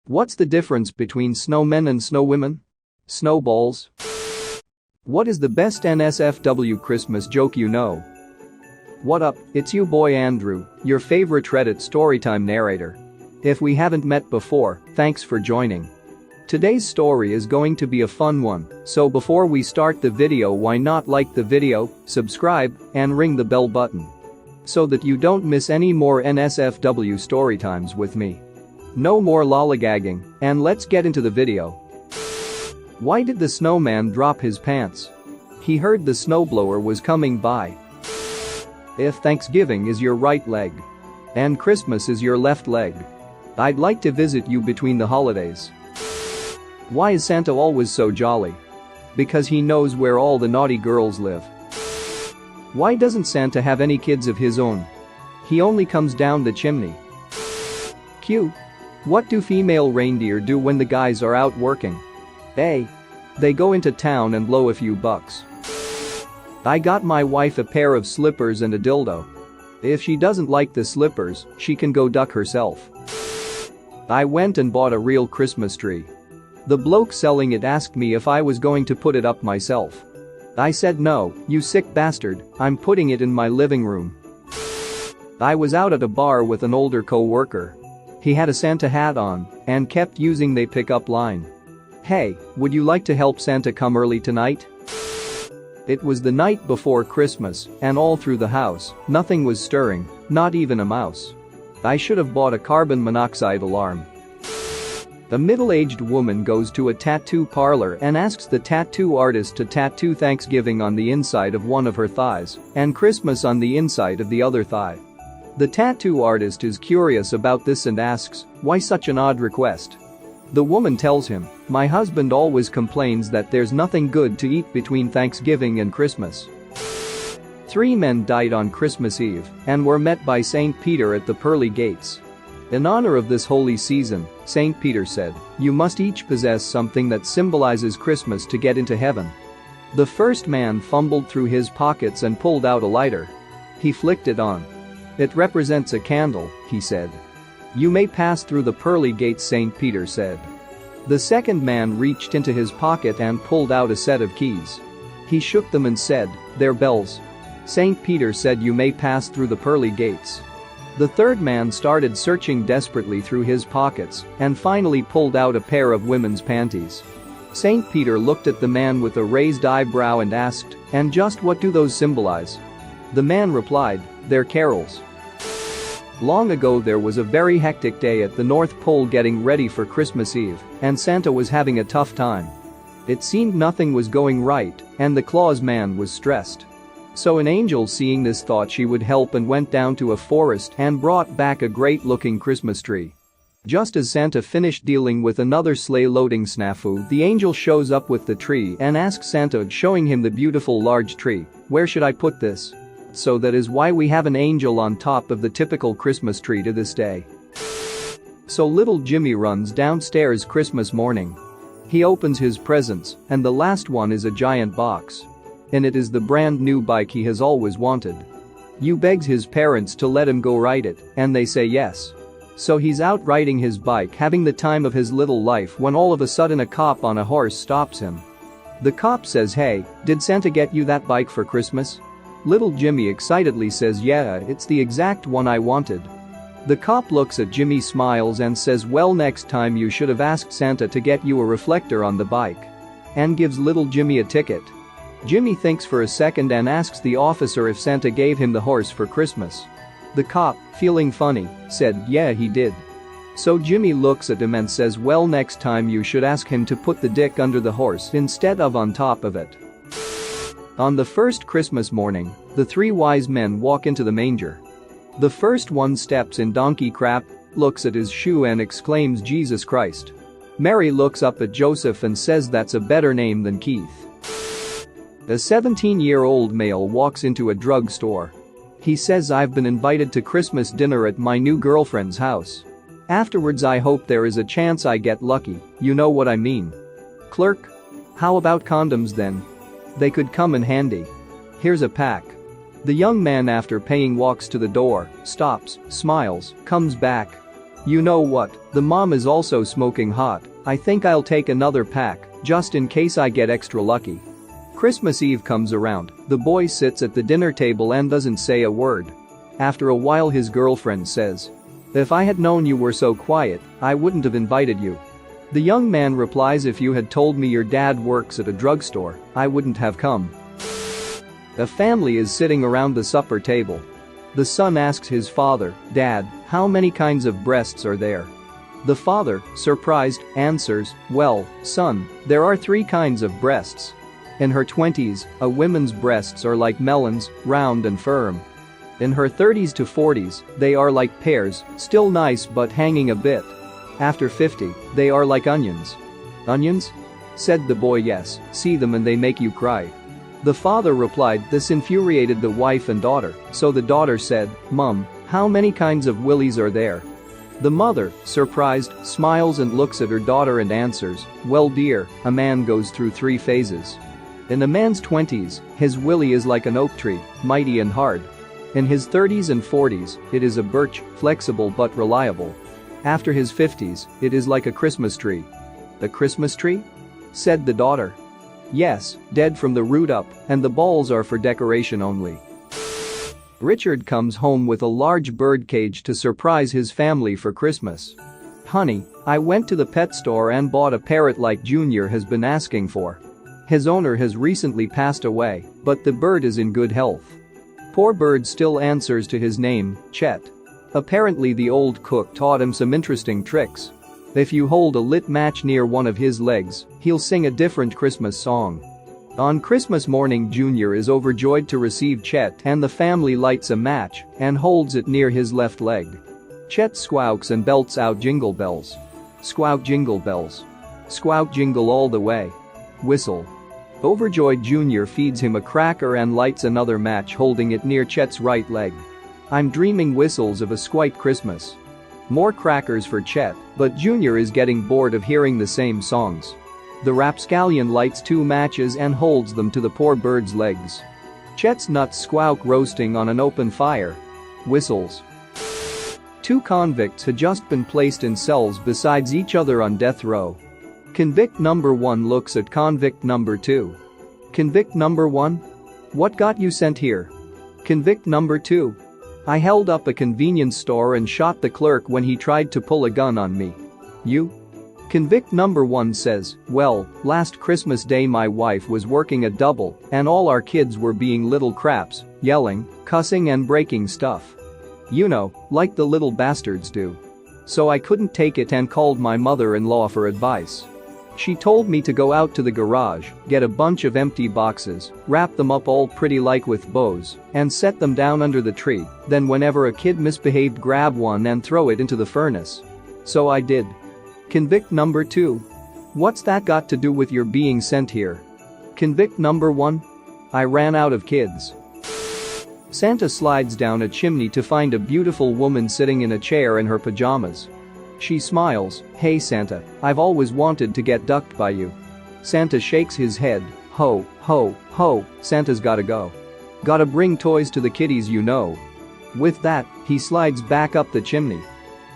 What's the difference between snowmen and snowwomen? Snowballs? What is the best NSFW Christmas joke you know? What up, it's you boy Andrew, your favorite Reddit storytime narrator. If we haven't met before, thanks for joining. Today's story is going to be a fun one, so before we start the video, why not like the video, subscribe, and ring the bell button so that you don't miss any more NSFW storytimes with me. No more lollygagging, and let's get into the video. Why did the snowman drop his pants? He heard the snowblower was coming by. If Thanksgiving is your right leg and Christmas is your left leg, I'd like to visit you between the holidays. Why is Santa always so jolly? Because he knows where all the naughty girls live. Why doesn't Santa have any kids of his own? He only comes down the chimney. Q. What do female reindeer do when the guys are out working? A. They go into town and blow a few bucks. I got my wife a pair of slippers and a dildo. If she doesn't like the slippers, she can go duck herself. I went and bought a real Christmas tree. The bloke selling it asked me if I was going to put it up myself. I said no, you sick bastard, I'm putting it in my living room. I was out at a bar with an older co-worker. He had a Santa hat on and kept using the pickup line. Hey, would you like to help Santa come early tonight? It was the night before Christmas, and all through the house, nothing was stirring, not even a mouse. I should have bought a carbon monoxide alarm. A middle-aged woman goes to a tattoo parlor and asks the tattoo artist to tattoo Thanksgiving on the inside of one of her thighs and Christmas on the inside of the other thigh. The tattoo artist is curious about this and asks, why such an odd request? The woman tells him, my husband always complains that there's nothing good to eat between Thanksgiving and Christmas. 3 men died on Christmas Eve and were met by St. Peter at the pearly gates. In honor of this holy season, St. Peter said, you must each possess something that symbolizes Christmas to get into heaven. The first man fumbled through his pockets and pulled out a lighter. He flicked it on. It represents a candle, he said. You may pass through the pearly gates, St. Peter said. The second man reached into his pocket and pulled out a set of keys. He shook them and said, they're bells. St. Peter said you may pass through the pearly gates. The third man started searching desperately through his pockets and finally pulled out a pair of women's panties. St. Peter looked at the man with a raised eyebrow and asked, and just what do those symbolize? The man replied, they're carols. Long ago there was a very hectic day at the North Pole getting ready for Christmas Eve, and Santa was having a tough time. It seemed nothing was going right, and the Claus man was stressed. So an angel seeing this thought she would help and went down to a forest and brought back a great-looking Christmas tree. Just as Santa finished dealing with another sleigh-loading snafu, the angel shows up with the tree and asks Santa, showing him the beautiful large tree, where should I put this? So that is why we have an angel on top of the typical Christmas tree to this day. So little Jimmy runs downstairs Christmas morning. He opens his presents, and the last one is a giant box. And it is the brand new bike he has always wanted. He begs his parents to let him go ride it, and they say yes. So he's out riding his bike having the time of his little life when all of a sudden a cop on a horse stops him. The cop says, hey, did Santa get you that bike for Christmas? Little Jimmy excitedly says, yeah, it's the exact one I wanted. The cop looks at Jimmy, smiles and says, well, next time you should have asked Santa to get you a reflector on the bike. And gives little Jimmy a ticket. Jimmy thinks for a second and asks the officer if Santa gave him the horse for Christmas. The cop, feeling funny, said, yeah, he did. So Jimmy looks at him and says, well, next time you should ask him to put the dick under the horse instead of on top of it. On the first Christmas morning, the 3 wise men walk into the manger. The first one steps in donkey crap, looks at his shoe and exclaims, Jesus Christ. Mary looks up at Joseph and says that's a better name than Keith. A 17-year-old male walks into a drugstore. He says, I've been invited to Christmas dinner at my new girlfriend's house. Afterwards I hope there is a chance I get lucky, you know what I mean. Clerk? How about condoms then? They could come in handy. Here's a pack. The young man, after paying, walks to the door, stops, smiles, comes back. You know what, the mom is also smoking hot. I think I'll take another pack, just in case I get extra lucky. Christmas Eve comes around, the boy sits at the dinner table and doesn't say a word. After a while his girlfriend says, "If I had known you were so quiet, I wouldn't have invited you." The young man replies, "If you had told me your dad works at a drugstore, I wouldn't have come." A family is sitting around the supper table. The son asks his father, "Dad, how many kinds of breasts are there?" The father, surprised, answers, "Well, son, there are 3 kinds of breasts. In her 20s, a woman's breasts are like melons, round and firm. In her 30s to 40s, they are like pears, still nice but hanging a bit. After 50, they are like onions." "Onions?" said the boy. "Yes, see them and they make you cry." The father replied. This infuriated the wife and daughter, so the daughter said, "Mum, how many kinds of willies are there?" The mother, surprised, smiles and looks at her daughter and answers, "Well dear, a man goes through 3 phases. In a man's 20s, his willy is like an oak tree, mighty and hard. In his 30s and 40s, it is a birch, flexible but reliable. After his 50s, it is like a Christmas tree." "A Christmas tree?" said the daughter. "Yes, dead from the root up, and the balls are for decoration only." Richard comes home with a large bird cage to surprise his family for Christmas. "Honey, I went to the pet store and bought a parrot like Junior has been asking for. His owner has recently passed away, but the bird is in good health. Poor bird still answers to his name, Chet. Apparently the old cook taught him some interesting tricks. If you hold a lit match near one of his legs, he'll sing a different Christmas song." On Christmas morning, Junior is overjoyed to receive Chet, and the family lights a match and holds it near his left leg. Chet squawks and belts out jingle bells. Squawk jingle bells. Squawk jingle all the way. Whistle. Overjoyed, Junior feeds him a cracker and lights another match holding it near Chet's right leg. "I'm dreaming whistles of a squite Christmas." More crackers for Chet, but Junior is getting bored of hearing the same songs. The rapscallion lights 2 matches and holds them to the poor bird's legs. Chet's nuts squawk roasting on an open fire. Whistles. 2 convicts had just been placed in cells beside each other on death row. Convict number 1 looks at convict number 2. "Convict number 1? What got you sent here?" Convict number 2. "I held up a convenience store and shot the clerk when he tried to pull a gun on me." "You?" Convict number 1 says, "Well, last Christmas Day my wife was working a double and all our kids were being little craps, yelling, cussing and breaking stuff. You know, like the little bastards do. So I couldn't take it and called my mother-in-law for advice. She told me to go out to the garage, get a bunch of empty boxes, wrap them up all pretty like with bows, and set them down under the tree, then whenever a kid misbehaved grab one and throw it into the furnace. So I did." Convict number 2. "What's that got to do with your being sent here?" Convict number 1. "I ran out of kids." Santa slides down a chimney to find a beautiful woman sitting in a chair in her pajamas. She smiles, "Hey Santa, I've always wanted to get ducked by you." Santa shakes his head, "Ho, ho, ho, Santa's gotta go. Gotta bring toys to the kiddies, you know." With that, he slides back up the chimney.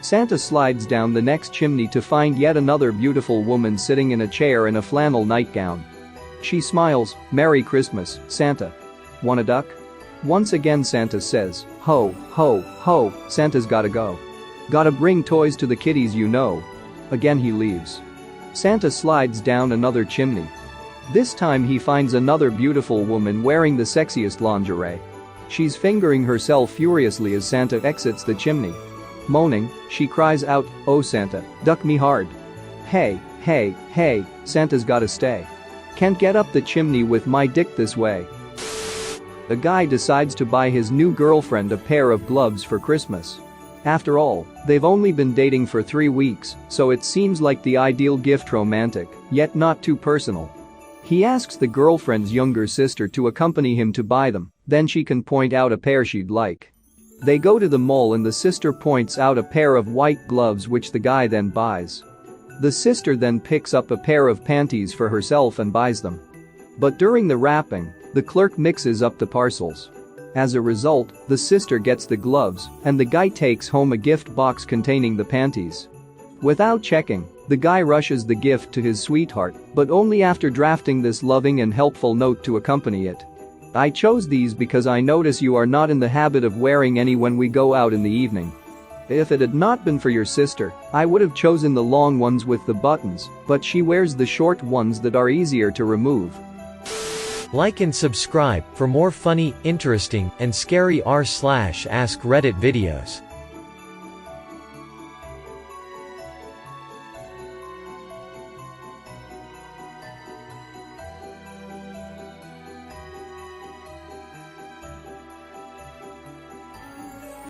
Santa slides down the next chimney to find yet another beautiful woman sitting in a chair in a flannel nightgown. She smiles, "Merry Christmas, Santa. Want a duck?" Once again Santa says, "Ho, ho, ho, Santa's gotta go. Gotta bring toys to the kiddies, you know." Again he leaves. Santa slides down another chimney. This time he finds another beautiful woman wearing the sexiest lingerie. She's fingering herself furiously as Santa exits the chimney. Moaning, she cries out, "Oh Santa, duck me hard. Hey, hey, hey, Santa's gotta stay. Can't get up the chimney with my dick this way." A guy decides to buy his new girlfriend a pair of gloves for Christmas. After all, they've only been dating for 3 weeks, so it seems like the ideal gift, romantic, yet not too personal. He asks the girlfriend's younger sister to accompany him to buy them, then she can point out a pair she'd like. They go to the mall and the sister points out a pair of white gloves which the guy then buys. The sister then picks up a pair of panties for herself and buys them. But during the wrapping, the clerk mixes up the parcels. As a result, the sister gets the gloves, and the guy takes home a gift box containing the panties. Without checking, the guy rushes the gift to his sweetheart, but only after drafting this loving and helpful note to accompany it. I chose these because I notice you are not in the habit of wearing any when we go out in the evening. If it had not been for your sister, I would have chosen the long ones with the buttons, but she wears the short ones that are easier to remove. Like and subscribe for more funny, interesting, and scary r/ask Reddit videos.